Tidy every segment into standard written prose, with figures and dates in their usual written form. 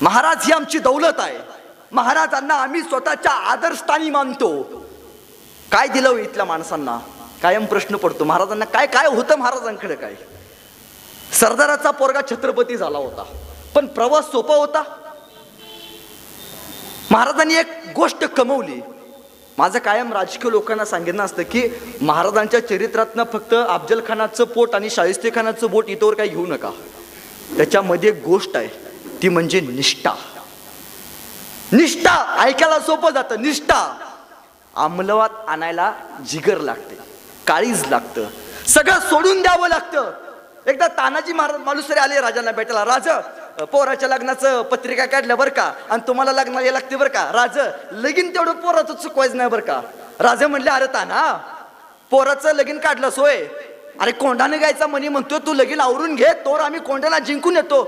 महाराज ही आमची दौलत आहे, महाराजांना आम्ही स्वतःच्या आदरस्थानी मानतो. काय दिलं इथल्या माणसांना? कायम प्रश्न पडतो महाराजांना काय काय होतं महाराजांकडे काय? सरदाराचा पोरगा छत्रपती झाला होता, पण प्रवास सोपा होता. महाराजांनी एक गोष्ट कमवली. माझं कायम राजकीय लोकांना सांगितलं असतं की महाराजांच्या चरित्रातनं फक्त अफजल खानाचं पोट आणि शाहिस्ते खानाचं बोट इथवर काही घेऊ नका. त्याच्यामध्ये एक गोष्ट आहे, ती म्हणजे निष्ठा. निष्ठा ऐकायला सोपं जातं. निष्ठा अंमलात आणायला जिगर लागते, काळीज लागतं, सगळं सोडून द्यावं लागतं. एकदा तानाजी महाराज मालुसरे आले राजांना भेटायला. राजा, पोराच्या लग्नाचं पत्रिका काढल्या बरं का, आणि तुम्हाला लग्नाला यायला लागते बरं का. राजा, लगीन तेवढं पोराचं चुकवायचं नाही बरं का. राजा म्हणले, अरे ताना, पोराचं लगीन काढलं सोय, अरे कोंडाने गायचा म्हणी म्हणतो, तू लगीन आवरून घे, तोवर आम्ही कोंडाला जिंकून येतो.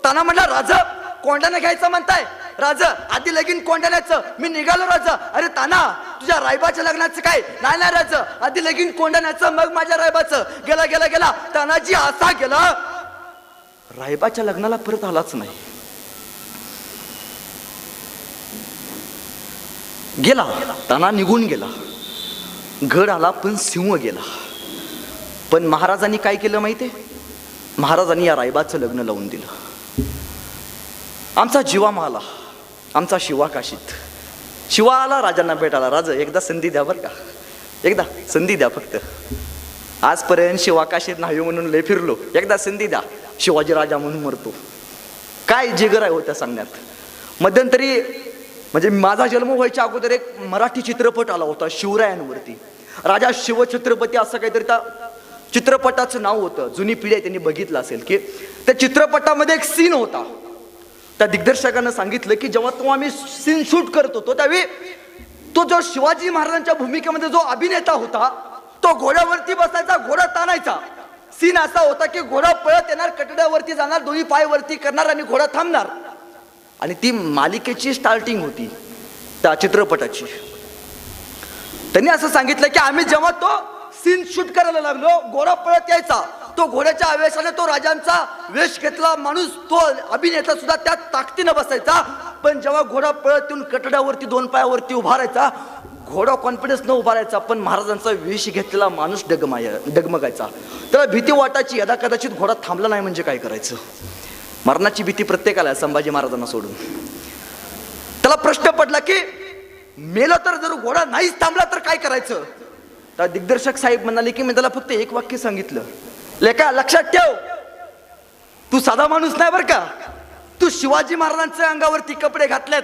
ताना म्हणला, राजा कोंडाने घ्यायचं म्हणताय? राजा, आधी लगीन कोंडाण्याचं, मी निघालो. राजा, अरे ताना, तुझ्या रायबाच्या लग्नाचं काय? नाही नाही राजा, आधी लगीन कोंडाण्याचं, मग माझ्या रायबाचं. गेला गेला गेला तानाजी असा गेला, रायबाच्या लग्नाला परत आलाच नाही. गेला ताना, निघून गेला. गड आला पण सिंह गेला. पण महाराजांनी काय केलं माहितीये? महाराजांनी या रायबाचं लग्न लावून दिलं. आमचा जीवा माला, आमचा शिवा काशीत. शिवा आला राजांना भेटायला. राजा, एकदा संधी द्या बरं का, एकदा संधी द्या फक्त. आजपर्यंत शिवा काशीत नाही म्हणून लय फिरलो, एकदा संधी द्या. शिवाजी राजा म्हणून मरतो. काय जिगर आहे होत्या सांगण्यात. मध्यंतरी म्हणजे माझा जन्म व्हायच्या अगोदर एक मराठी चित्रपट आला होता शिवरायांवरती. राजा शिवछत्रपती असं काहीतरी त्या चित्रपटाचं नाव होतं. जुनी पिढी आहे त्यांनी बघितलं असेल की त्या चित्रपटामध्ये एक सीन होता. त्या दिग्दर्शकानं सांगितलं की जेव्हा तो आम्ही सीन शूट करत होतो त्यावेळी तो जो शिवाजी महाराजांच्या भूमिकेमध्ये जो अभिनेता होता तो घोड्यावरती बसायचा, घोडा ताणायचा. सीन असा होता की घोडा पळत येणार, कटड्यावरती जाणार, दोन्ही पाय वरती करणार आणि घोडा थांबणार. आणि ती मालिकेची स्टार्टिंग होती त्या चित्रपटाची. त्यांनी असं सांगितलं की आम्ही जेव्हा तो सीन शूट करायला लागलो, घोडा पळत यायचा, तो घोड्याच्या आवेशाने तो राजांचा वेश घेतला माणूस, तो अभिनेता सुद्धा त्यात ताकदीनं बसायचा. पण जेव्हा घोडा पळत येऊन कटड्यावरती दोन पायावरती उभा राहायचा, घोडा कॉन्फिडन्स न उभा राहायचा, पण महाराजांचा वेश घेतलेला माणूस डगमगायचा. त्याला भीती वाटायची, यदा कदाचित घोडा थांबला नाही म्हणजे काय करायचं. मरणाची भीती प्रत्येकाला आहे, संभाजी महाराजांना सोडून. त्याला प्रश्न पडला की मेलं तर जर घोडा नाहीच थांबला तर काय करायचं. तर दिग्दर्शक साहेब म्हणाले की मी त्याला फक्त एक वाक्य सांगितलं, लेका लक्षात ठेव, तू साधा माणूस नाही बरं का, तू शिवाजी महाराजांच्या अंगावरती कपडे घातलेत.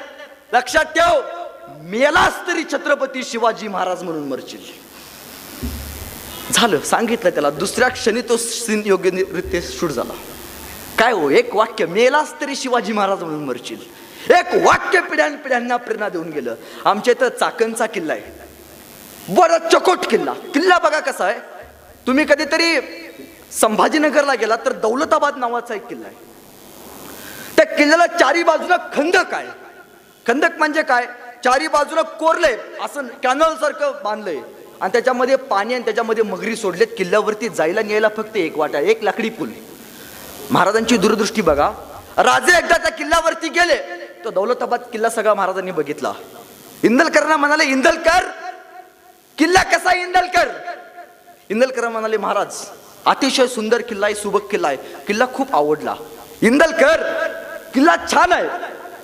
लक्षात ठेव, मेलास तरी छत्रपती शिवाजी महाराज म्हणून मरशील. झालं, सांगितलं त्याला. दुसऱ्या क्षणी तो सीन योग्यरित्या शूट झाला. काय हो, एक वाक्य, मेलास तरी शिवाजी महाराज म्हणून मरशील, एक वाक्य पिढ्यानपिढ्यांना प्रेरणा देऊन गेलं. आमच्या इथं चाकणचा किल्ला आहे, बडा चकोट किल्ला. किल्ला बघा कसा आहे. तुम्ही कधीतरी संभाजीनगरला गेला तर दौलताबाद नावाचा एक किल्ला आहे. त्या किल्ल्याला चारी बाजूला खंदक आहे. खंदक म्हणजे काय, चारी बाजूला कोरले असं कॅनल सारखं बांधलंय आणि त्याच्यामध्ये पाणी आणि त्याच्यामध्ये मगरी सोडलेत. किल्ल्यावरती जायला न्यायला फक्त एक वाटा, एक लाकडी पूल. महाराजांची दूरदृष्टी बघा. राजे एकदा त्या किल्ल्यावरती गेले, तो दौलताबाद किल्ला सगळा महाराजांनी बघितला. इंदलकरांना म्हणाले, इंदलकर किल्ला कसा आहे इंदलकर. इंदलकर म्हणाले, महाराज अतिशय सुंदर किल्ला आहे, सुबक किल्ला आहे, किल्ला खूप आवडला. इंदलकर किल्ला छान आहे,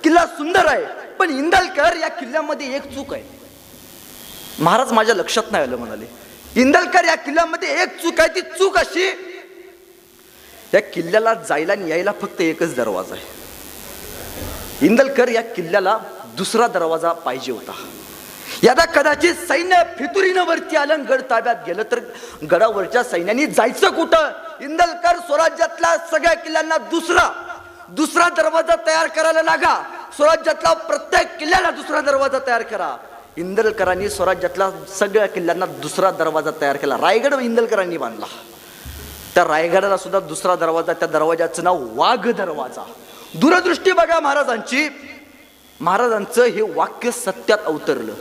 किल्ला सुंदर आहे, पण इंदलकर या किल्ल्यामध्ये एक चूक आहे. महाराज माझ्या लक्षात नाही आलं म्हणाले. इंदलकर या किल्ल्यामध्ये एक चूक आहे. ती चूक अशी, या किल्ल्याला जायला आणि यायला फक्त एकच दरवाजा आहे. इंदलकर या किल्ल्याला दुसरा दरवाजा पाहिजे होता. यदा कदाचित सैन्य फितुरीनं वरती आलं, गड ताब्यात गेलं तर गडावरच्या सैन्याने जायचं कुठं. इंदलकर स्वराज्यातल्या सगळ्या किल्ल्यांना दुसरा दरवाजा तयार करायला लागा. स्वराज्यातला प्रत्येक किल्ल्याला दुसरा दरवाजा तयार करा. इंदलकरांनी स्वराज्यातल्या सगळ्या किल्ल्यांना दुसरा दरवाजा तयार केला. रायगड इंदलकरांनी बांधला. त्या रायगडाला सुद्धा दुसरा दरवाजा, त्या दरवाजाचं नाव वाघ दरवाजा. दूरदृष्टी बघा महाराजांची. महाराजांचं हे वाक्य सत्यात अवतरलं.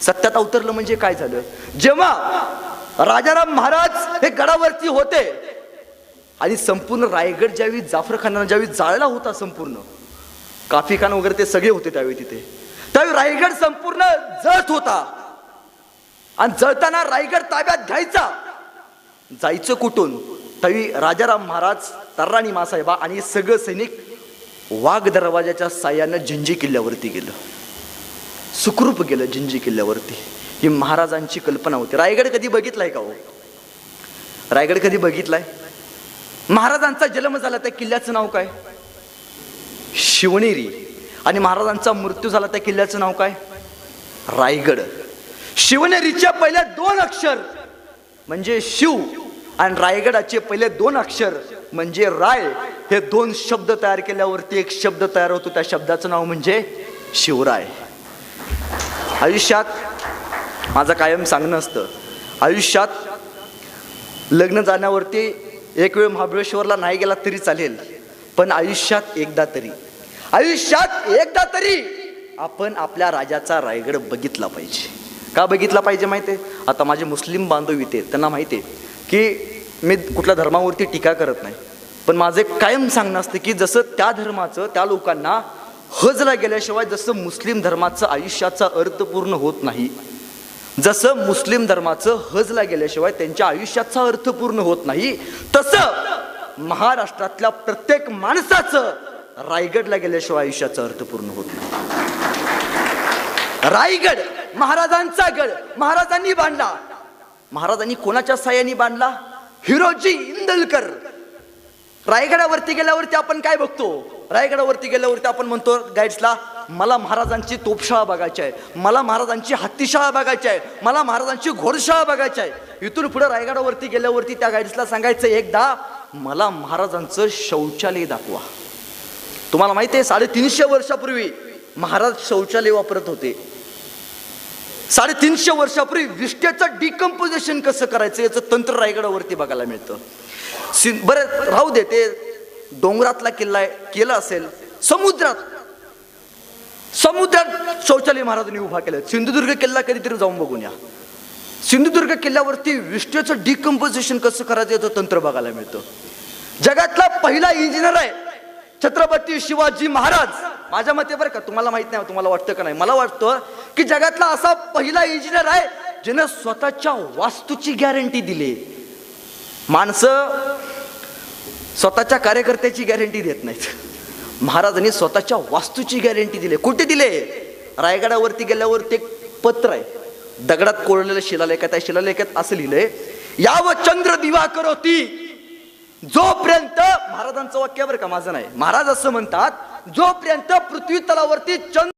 सत्यात अवतरलं म्हणजे काय झालं, जेव्हा राजाराम महाराज हे गडावरती होते आणि संपूर्ण रायगड ज्यावेळी जाफर खानानं ज्यावेळी जाळला होता संपूर्ण, काफी खान वगैरे ते सगळे होते त्यावेळी तिथे. त्यावेळी रायगड संपूर्ण जळत होता आणि जळताना रायगड ताब्यात घ्यायचा, जायचं कुठून? त्यावेळी राजाराम महाराज, तर्राणी मासाहेबा आणि सगळं सैनिक वाघ दरवाजाच्या साह्यानं जिंजी किल्ल्यावरती गेलं, सुखरूप गेलं जिंजी किल्ल्यावरती. ही महाराजांची कल्पना होती. रायगड कधी बघितलाय का हो? रायगड कधी बघितलाय? महाराजांचा जन्म झाला त्या किल्ल्याचं नाव काय? शिवनेरी. आणि महाराजांचा मृत्यू झाला त्या किल्ल्याचं नाव काय? रायगड. शिवनेरीचे पहिले 2 अक्षर म्हणजे शिव आणि रायगडाचे पहिले 2 अक्षर म्हणजे राय. हे 2 शब्द तयार केल्यावरती एक शब्द तयार होतो, त्या शब्दाचं नाव म्हणजे शिवराय. आयुष्यात माझं कायम सांगणं असतं, आयुष्यात लग्न जाण्यावरती एक वेळ महाबळेश्वरला नाही गेला तरी चालेल, पण आयुष्यात एकदा तरी आपण आपल्या राजाचा रायगड बघितला पाहिजे. का बघितला पाहिजे माहिती आहे? आता माझे मुस्लिम बांधव इथे, त्यांना माहिती आहे की मी कुठल्या धर्मावरती टीका करत नाही, पण माझे कायम सांगणं असतं की जसं त्या धर्माचं त्या लोकांना हजला गेल्याशिवाय जसं मुस्लिम धर्माचं आयुष्याचा अर्थ पूर्ण होत नाही, जसं मुस्लिम धर्माचं हजला गेल्याशिवाय त्यांच्या आयुष्याचा अर्थ पूर्ण होत नाही, तसं महाराष्ट्रातल्या प्रत्येक माणसाचं रायगडला गेल्याशिवाय आयुष्याचा अर्थ पूर्ण होत नाही. रायगड महाराजांचा गड, महाराजांनी बांधला. महाराजांनी कोणाच्या साह्याने बांधला? हिरोजी इंदलकर. रायगडावरती गेल्यावरती आपण काय बघतो? रायगडावरती गेल्यावरती आपण म्हणतो गाईड्सला, मला महाराजांची तोपशाळा बघायची आहे, मला महाराजांची हत्तीशाळा बघायची आहे, मला महाराजांची घोडशाळा बघायची आहे. इथून पुढे रायगडावरती गेल्यावरती त्या गाईड्सला सांगायचं, एकदा मला महाराजांचं शौचालय दाखवा. तुम्हाला माहिती आहे 350 वर्षापूर्वी महाराज शौचालय वापरत होते. 350 वर्षापूर्वी विष्ठेचं डिकम्पोजिशन कसं करायचं याचं तंत्र रायगडावरती बघायला मिळतं. बरं राहू दे, ते डोंगरातला किल्ला आहे, केला असेल समुद्रात शौचालय महाराजांनी उभा केलं. सिंधुदुर्ग किल्ला कधीतरी जाऊन बघून या. सिंधुदुर्ग किल्ल्यावरती विष्ठेचं डिकम्पोजिशन कसं करायचं याचं तंत्र बघायला मिळतं. जगातला पहिला इंजिनियर आहे छत्रपती शिवाजी महाराज. माझ्या मते बरं का, तुम्हाला माहित नाही, तुम्हाला वाटतं का नाही, मला वाटतं की जगातला असा पहिला इंजिनियर आहे ज्याने स्वतःच्या वास्तूची गॅरंटी दिली. माणसं स्वतःच्या कार्यकर्त्याची गॅरंटी देत नाहीत, महाराजांनी स्वतःच्या वास्तूची गॅरंटी दिली. कुठे दिले? रायगडावरती गेल्यावरती एक पत्र आहे, दगडात कोरलेलं शिलालेख. त्या शिलालेखात असं लिहिलंय, याव चंद्र दिवा करोती, जोपर्यंत, महाराजांचं वाक्य बरं का, माझं नाही, महाराज असं म्हणतात, जोपर्यंत पृथ्वी तलावरती चंद्र